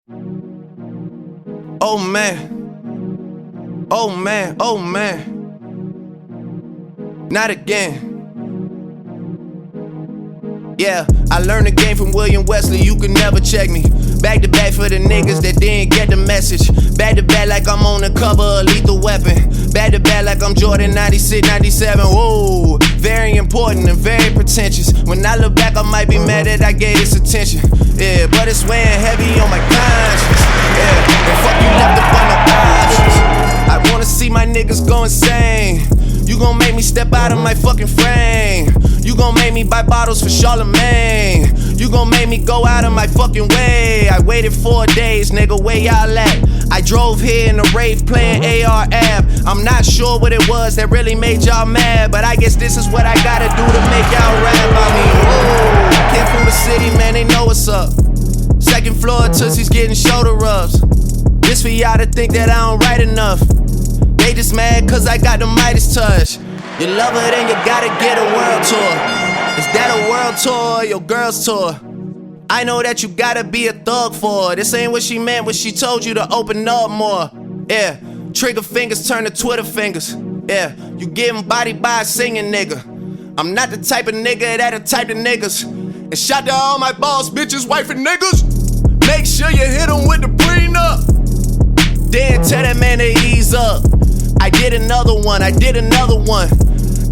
Oh man. Oh man, oh man. Not again. Yeah, I learned the game from William Wesley, you can never check me. Back to back for the niggas that didn't get the message. Back to back like I'm on the cover of Lethal Weapon. Back to back like I'm Jordan 96, 97. Whoa, very important and very pretentious. When I look back, I might be mad that I gave this attention. Yeah, but it's weighing heavy on my conscience. Yeah, and fuck you left up on no options. I wanna see my niggas go insane. You gon' make me step out of my fucking frame. You gon' make me buy bottles for Charlemagne. You gon' make me go out of my fucking way. I waited 4 days, nigga, where y'all at? I drove here in a rave playing AR-AB. I'm not sure what it was that really made y'all mad, but I guess this is what I gotta do to make y'all rap. I mean, whoa, kid from the city, man, they know what's up. Second floor, Tootsie's getting shoulder rubs. This for y'all to think that I don't write enough. They just mad cause I got the Midas touch. You love her, then you gotta get a world tour. Is that a world tour or your girl's tour? I know that you gotta be a thug for her. This ain't what she meant when she told you to open up more. Yeah, trigger fingers turn to Twitter fingers. Yeah, you getting bodied by a singing nigga. I'm not the type of nigga that'll type of niggas. And shout to all my boss bitches, wife and niggas. Make sure you hit them with the prenup. Then tell that man to ease up. I did another one.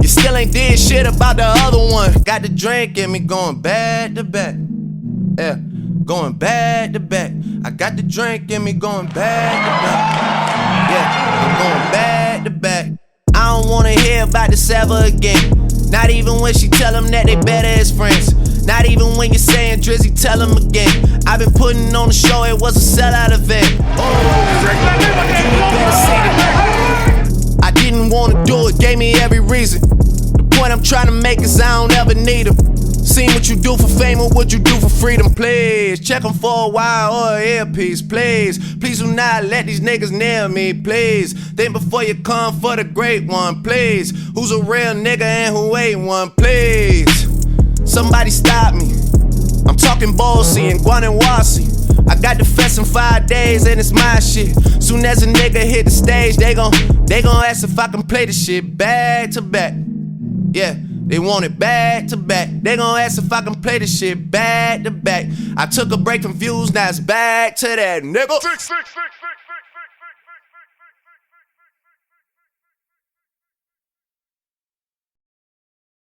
You still ain't did shit about the other one. Got the drink in me going back to back. Yeah, going back to back. I got the drink in me going back to back. Yeah, I'm going back to back. I don't wanna hear about this ever again. Not even when she tell them that they better as friends. Not even when you're saying Drizzy, tell them again. I've been putting on the show, it was a sellout event. Oh, you better see it. I didn't wanna do it, gave me every reason. The point I'm trying to make is I don't ever need them. Seen what you do for fame or what you do for freedom, please. Check them for a while or an earpiece, please. Please do not let these niggas near me, please. Think before you come for the great one, please. Who's a real nigga and who ain't one, please. Somebody stop me. I'm talking Bossy and Guanawasi. I got the fest in 5 days and it's my shit. Soon as a nigga hit the stage, they gon' ask if I can play the shit back to back. Yeah, they want it back to back. They gon' ask if I can play the shit back to back. I took a break from views, now it's back to that, nigga.